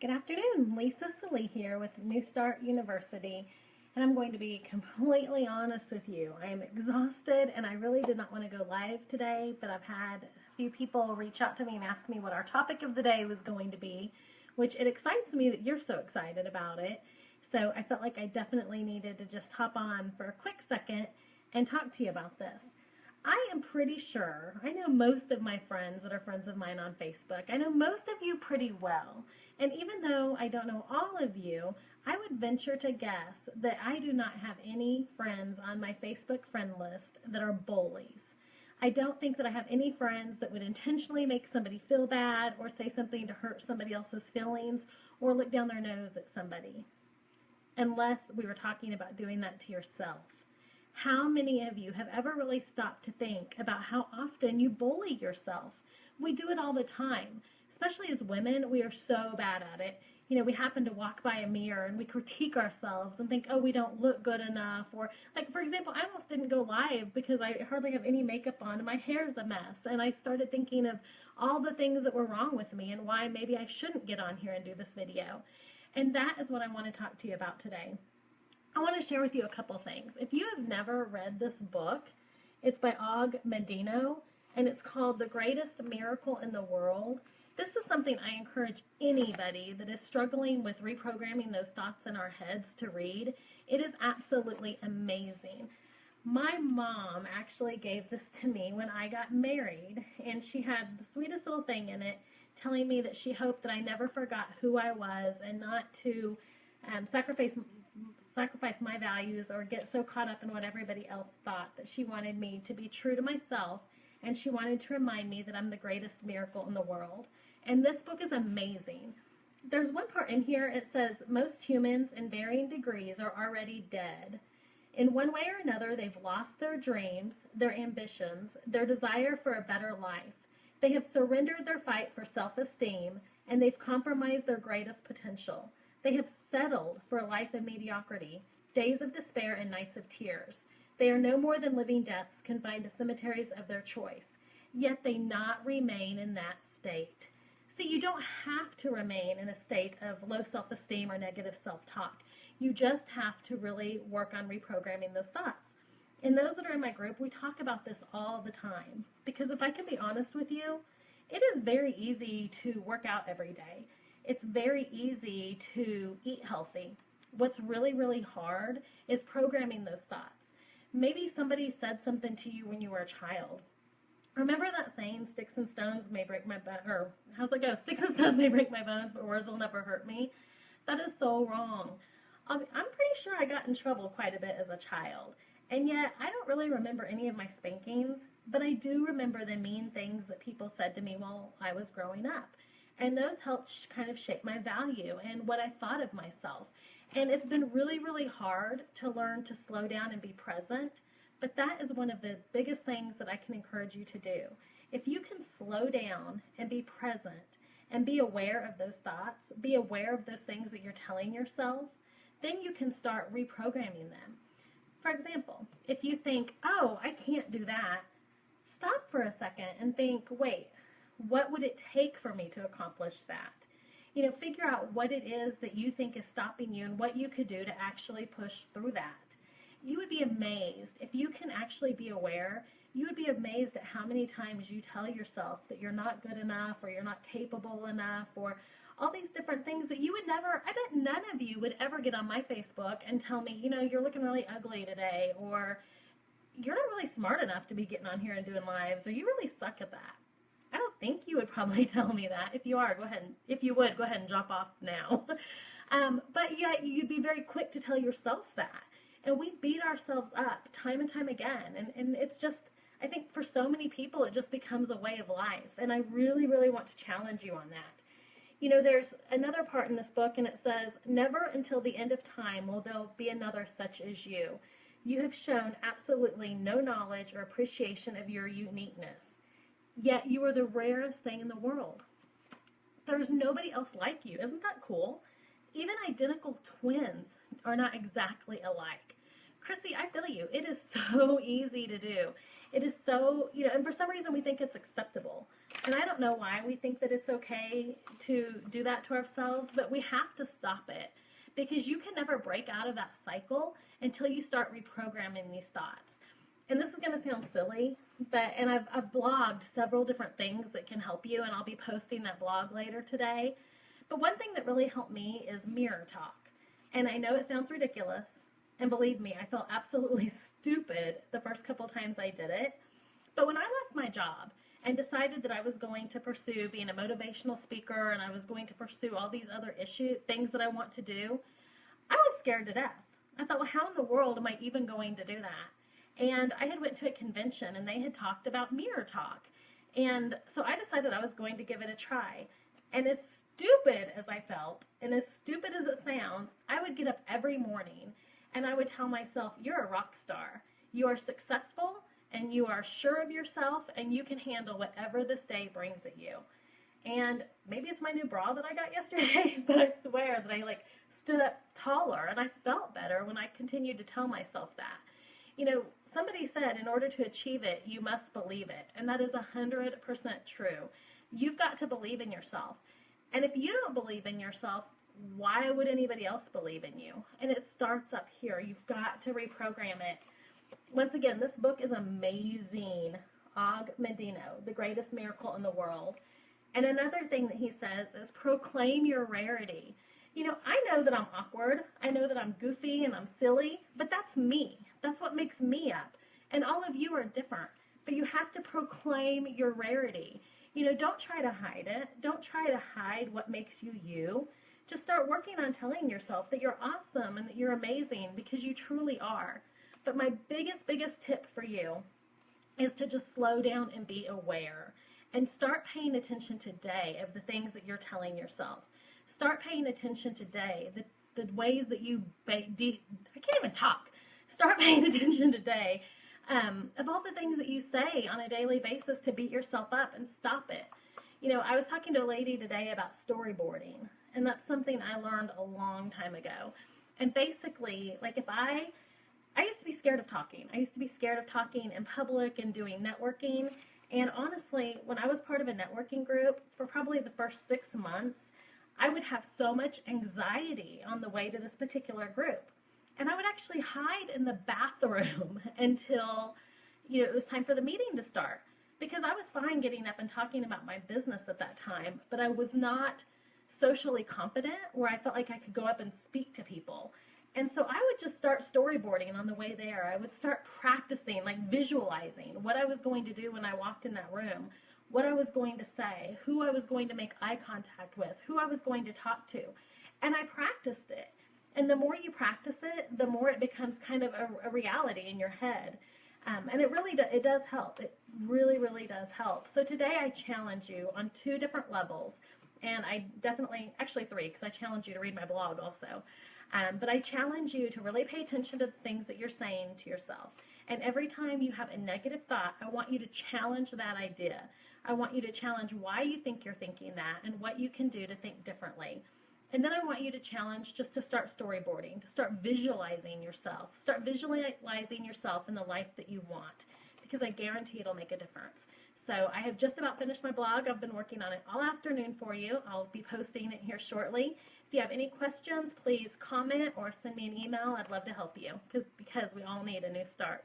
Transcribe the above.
Good afternoon, Lisa Sully here with New Start University, and I'm going to be completely honest with you. I am exhausted and I really did not want to go live today, but I've had a few people reach out to me and ask me what our topic of the day was going to be, which it excites me that you're so excited about it. So I felt like I definitely needed to just hop on for a quick second and talk to you about this. I am pretty sure, I know most of my friends that are friends of mine on Facebook. I know most of you pretty well. And even though I don't know all of you, I would venture to guess that I do not have any friends on my Facebook friend list that are bullies. I don't think that I have any friends that would intentionally make somebody feel bad or say something to hurt somebody else's feelings or look down their nose at somebody, unless we were talking about doing that to yourself. How many of you have ever really stopped to think about how often you bully yourself? We do it all the time. Especially as women, we are so bad at it. You know, we happen to walk by a mirror and we critique ourselves and think, oh, we don't look good enough. Or, like, for example, I almost didn't go live because I hardly have any makeup on and my hair's a mess. And I started thinking of all the things that were wrong with me and why maybe I shouldn't get on here and do this video. And that is what I want to talk to you about today. I want to share with you a couple things. If you have never read this book, it's by Og Mandino, and it's called The Greatest Miracle in the World. This is something I encourage anybody that is struggling with reprogramming those thoughts in our heads to read. It is absolutely amazing. My mom actually gave this to me when I got married, and she had the sweetest little thing in it telling me that she hoped that I never forgot who I was and not to sacrifice my values or get so caught up in what everybody else thought, that she wanted me to be true to myself, and she wanted to remind me that I'm the greatest miracle in the world. And this book is amazing. There's one part in here, it says, most humans in varying degrees are already dead. In one way or another, they've lost their dreams, their ambitions, their desire for a better life. They have surrendered their fight for self-esteem, and they've compromised their greatest potential. They have settled for a life of mediocrity, days of despair and nights of tears. They are no more than living deaths confined to cemeteries of their choice, yet they not remain in that state. See, you don't have to remain in a state of low self-esteem or negative self-talk. You just have to really work on reprogramming those thoughts. And those that are in my group, we talk about this all the time. Because if I can be honest with you, it is very easy to work out every day. It's very easy to eat healthy. What's really, really hard is programming those thoughts. Maybe somebody said something to you when you were a child. Remember that saying, sticks and stones may break my bones, or how's it go? Sticks and stones may break my bones, but words will never hurt me. That is so wrong. I'm pretty sure I got in trouble quite a bit as a child. And yet, I don't really remember any of my spankings, but I do remember the mean things that people said to me while I was growing up. And those helped kind of shape my value and what I thought of myself. And it's been really, really hard to learn to slow down and be present, but that is one of the biggest things that I can encourage you to do. If you can slow down and be present and be aware of those thoughts, be aware of those things that you're telling yourself, then you can start reprogramming them. For example, if you think, oh, I can't do that, stop for a second and think, wait, what would it take for me to accomplish that? You know, figure out what it is that you think is stopping you and what you could do to actually push through that. You would be amazed if you can actually be aware. You would be amazed at how many times you tell yourself that you're not good enough or you're not capable enough or all these different things that you would never, I bet none of you would ever get on my Facebook and tell me, you know, you're looking really ugly today, or you're not really smart enough to be getting on here and doing lives, or you really suck at that. I don't think you would probably tell me that. If you are, go ahead. If you would, go ahead and drop off now. But yet you'd be very quick to tell yourself that. And we beat ourselves up time and time again. And it's just, I think for so many people, it just becomes a way of life. And I really, really want to challenge you on that. You know, there's another part in this book, and it says, never until the end of time will there be another such as you. You have shown absolutely no knowledge or appreciation of your uniqueness. Yet you are the rarest thing in the world. There's nobody else like you. Isn't that cool? Even identical twins are not exactly alike. Chrissy, I feel you. It is so easy to do. It is so, you know, and for some reason we think it's acceptable. And I don't know why we think that it's okay to do that to ourselves, but we have to stop it because you can never break out of that cycle until you start reprogramming these thoughts. And this is going to sound silly, but I've blogged several different things that can help you, and I'll be posting that blog later today. But one thing that really helped me is mirror talk. And I know it sounds ridiculous, and believe me, I felt absolutely stupid the first couple times I did it. But when I left my job and decided that I was going to pursue being a motivational speaker and I was going to pursue all these other things that I want to do, I was scared to death. I thought, well, how in the world am I even going to do that? And I had went to a convention and they had talked about mirror talk. And so I decided I was going to give it a try. And as stupid as I felt, and as stupid as it sounds, I would get up every morning and I would tell myself, you're a rock star. You are successful and you are sure of yourself and you can handle whatever this day brings at you. And maybe it's my new bra that I got yesterday, but I swear that I stood up taller and I felt better when I continued to tell myself that. You know, somebody said in order to achieve it, you must believe it. And that is 100% true. You've got to believe in yourself. And if you don't believe in yourself, why would anybody else believe in you? And it starts up here. You've got to reprogram it. Once again, this book is amazing. Og Mandino, The Greatest Miracle in the World. And another thing that he says is proclaim your rarity. You know, I know that I'm awkward. I know that I'm goofy and I'm silly, but that's me. That's what makes me up. And all of you are different, but you have to proclaim your rarity. You know, don't try to hide it. Don't try to hide what makes you you. Just start working on telling yourself that you're awesome and that you're amazing because you truly are. But my biggest tip for you is to just slow down and be aware and start paying attention today of the things that you're telling yourself. Start paying attention today, the ways that you, I can't even talk. Start paying attention today of all the things that you say on a daily basis to beat yourself up and stop it. You know, I was talking to a lady today about storyboarding, and that's something I learned a long time ago. And basically, like if I used to be scared of talking. I used to be scared of talking in public and doing networking. And honestly, when I was part of a networking group, for probably the first 6 months, I would have so much anxiety on the way to this particular group. And I would actually hide in the bathroom until, you know, it was time for the meeting to start. Because I was fine getting up and talking about my business at that time, but I was not socially competent where I felt like I could go up and speak to people. And so I would just start storyboarding on the way there. I would start practicing, like visualizing what I was going to do when I walked in that room, what I was going to say, who I was going to make eye contact with, who I was going to talk to. And I practiced it. And the more you practice it, the more it becomes kind of a reality in your head. And it does help. It really, really does help. So today I challenge you on 2 different levels. And I definitely, actually 3, because I challenge you to read my blog also. But I challenge you to really pay attention to the things that you're saying to yourself. And every time you have a negative thought, I want you to challenge that idea. I want you to challenge why you think you're thinking that and what you can do to think differently. And then I want you to challenge just to start storyboarding, to start visualizing yourself. Start visualizing yourself in the life that you want, because I guarantee it'll make a difference. So I have just about finished my blog. I've been working on it all afternoon for you. I'll be posting it here shortly. If you have any questions, please comment or send me an email. I'd love to help you because we all need a new start.